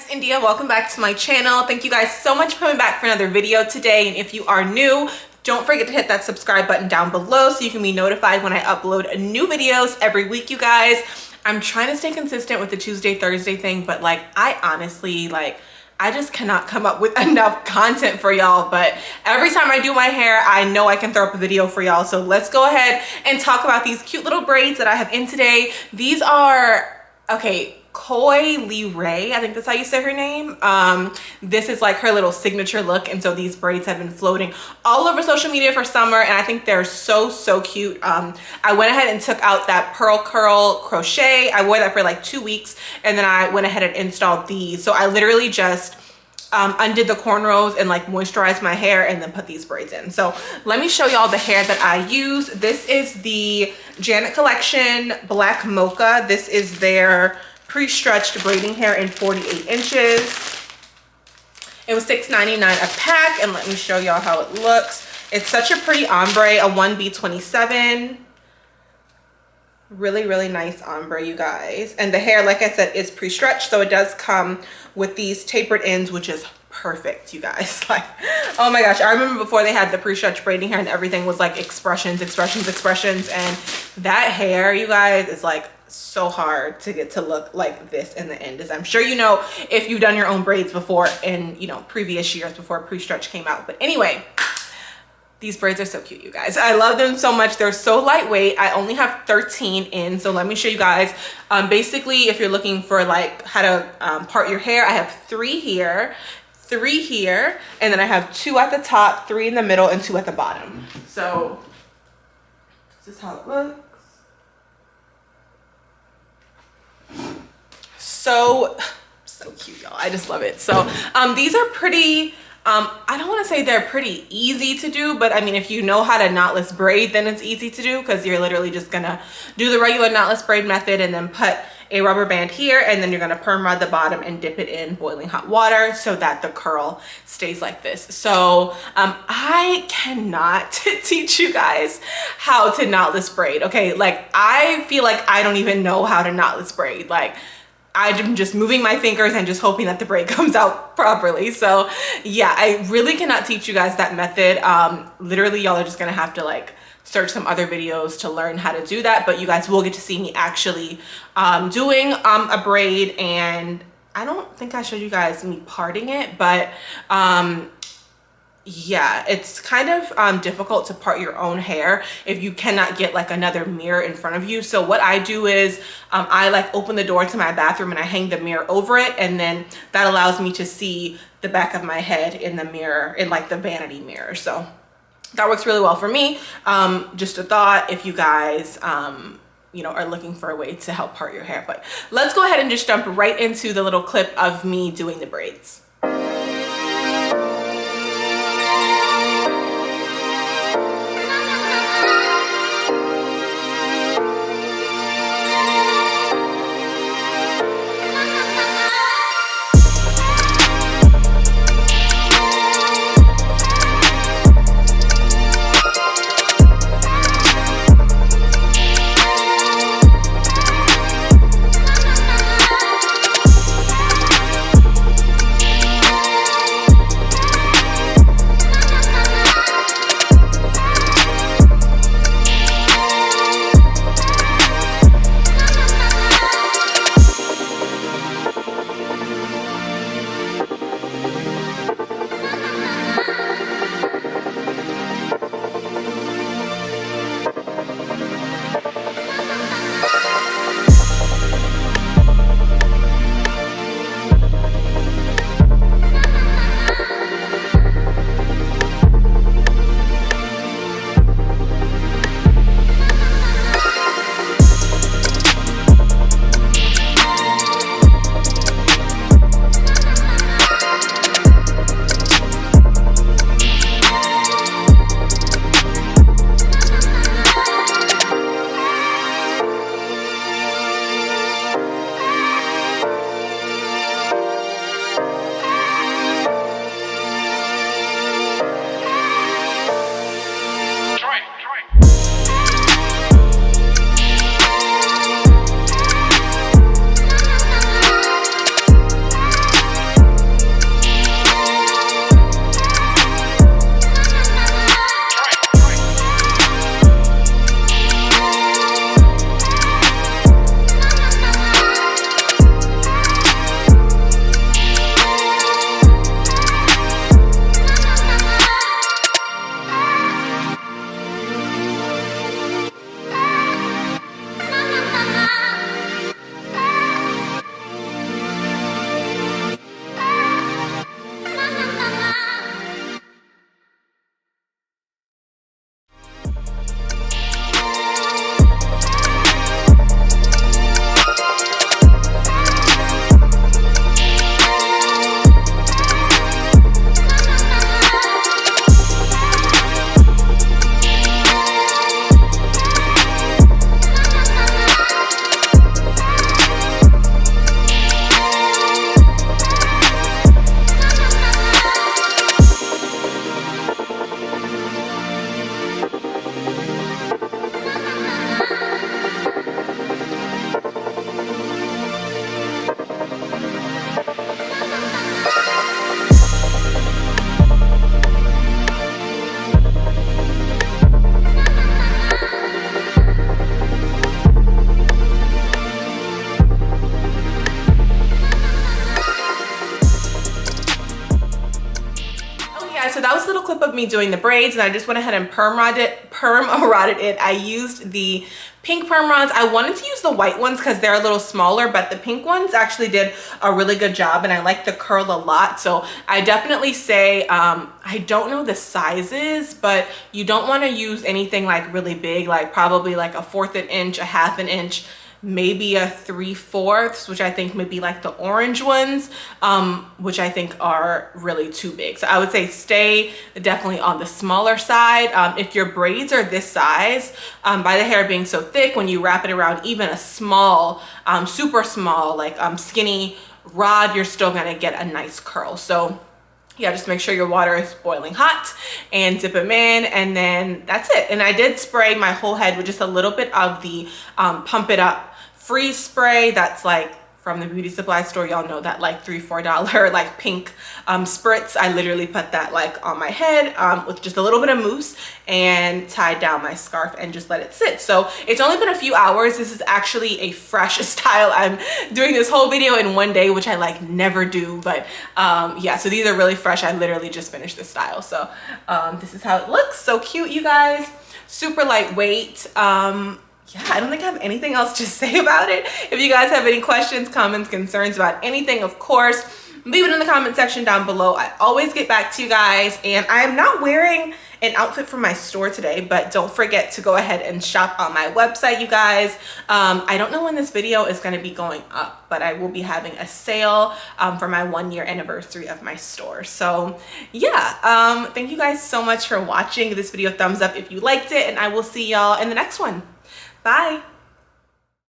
it's India. Welcome back to my channel. Thank you guys so much for coming back for another video today. And if you are new, don't forget to hit that subscribe button down below so you can be notified when I upload new videos every week, you guys. I'm trying to stay consistent with the Tuesday, Thursday thing, but like I honestly I just cannot come up with enough content for y'all. But every time I do my hair, I know I can throw up a video for y'all. So let's go ahead and talk about these cute little braids that I have in today. These are, okay, Coi Leray, I think that's how you say her name. This is like her little signature look, and so these braids have been floating all over social media for summer, and I think they're so cute. I went ahead and took out that pearl curl crochet. I wore that for like 2 weeks, and then I went ahead and installed these. So I literally just undid the cornrows and like moisturized my hair and then put these braids in. So let me show y'all the hair that I use. This is the Janet Collection Black Mocha. This is their pre-stretched braiding hair in 48 inches. It was $6.99 a pack, and let me show y'all how it looks. It's such a pretty ombre, a 1B27. Really nice ombre, you guys. And the hair, like I said, is pre-stretched, so it does come with these tapered ends, which is perfect, you guys. Like, oh my gosh, I remember before they had the pre-stretched braiding hair and everything was like expressions, and that hair, you guys, is like so hard to get to look like this in the end, as I'm sure you know if you've done your own braids before in, you know, previous years before pre-stretch came out. But anyway, these braids are so cute, you guys. I love them so much. They're so lightweight. I only have 13 in, so let me show you guys. Basically, if you're looking for like how to part your hair, I have 3 here, 3 here, and then I have 2 at the top, 3 in the middle, and 2 at the bottom. So this is how it looks. So cute, y'all. I just love it. So these are pretty, I don't want to say they're pretty easy to do, but I mean, if you know how to knotless braid, then it's easy to do, because you're literally just gonna do the regular knotless braid method and then put a rubber band here, and then you're gonna perm rod the bottom and dip it in boiling hot water so that the curl stays like this. So I cannot teach you guys how to knotless braid. Okay, like I feel like I don't even know how to knotless braid. Like I'm just moving my fingers and just hoping that the braid comes out properly. So yeah, I really cannot teach you guys that method. Literally, y'all are just gonna have to like search some other videos to learn how to do that, but you guys will get to see me actually doing a braid. And I don't think I showed you guys me parting it, but yeah, it's kind of difficult to part your own hair if you cannot get like another mirror in front of you. So what I do is I like open the door to my bathroom and I hang the mirror over it, and then that allows me to see the back of my head in the mirror, in like the vanity mirror. So that works really well for me. Just a thought if you guys you know, are looking for a way to help part your hair. But let's go ahead and just jump right into the little clip of me doing the braids. last little clip of me doing the braids, and I just went ahead and perm rodded it. I used the pink perm rods. I wanted to use the white ones because they're a little smaller, but the pink ones actually did a really good job, and I like the curl a lot. So I definitely say, I don't know the sizes, but you don't want to use anything like really big, like probably like a 1/4 inch, a 1/2 inch, maybe a 3/4, which I think may be like the orange ones, which I think are really too big. So I would say stay definitely on the smaller side. If your braids are this size, by the hair being so thick, when you wrap it around even a small, super small, like skinny rod, you're still gonna get a nice curl. So yeah, just make sure your water is boiling hot and dip them in, and then that's it. And I did spray my whole head with just a little bit of the Pump It Up freeze spray. That's like from the beauty supply store. Y'all know that like $3-4 like pink spritz. I literally put that like on my head with just a little bit of mousse and tied down my scarf and just let it sit. So it's only been a few hours. This is actually a fresh style. I'm doing this whole video in one day, which I like never do, but yeah, so these are really fresh. I literally just finished this style. So this is how it looks. So cute, you guys. Super lightweight. Yeah, I don't think I have anything else to say about it. If you guys have any questions, comments, concerns about anything, of course, leave it in the comment section down below. I always get back to you guys, and I am not wearing an outfit from my store today, but don't forget to go ahead and shop on my website, you guys. I don't know when this video is going to be going up, but I will be having a sale for my 1-year anniversary of my store. So yeah, thank you guys so much for watching. Give this video a thumbs up if you liked it, and I will see y'all in the next one. Bye.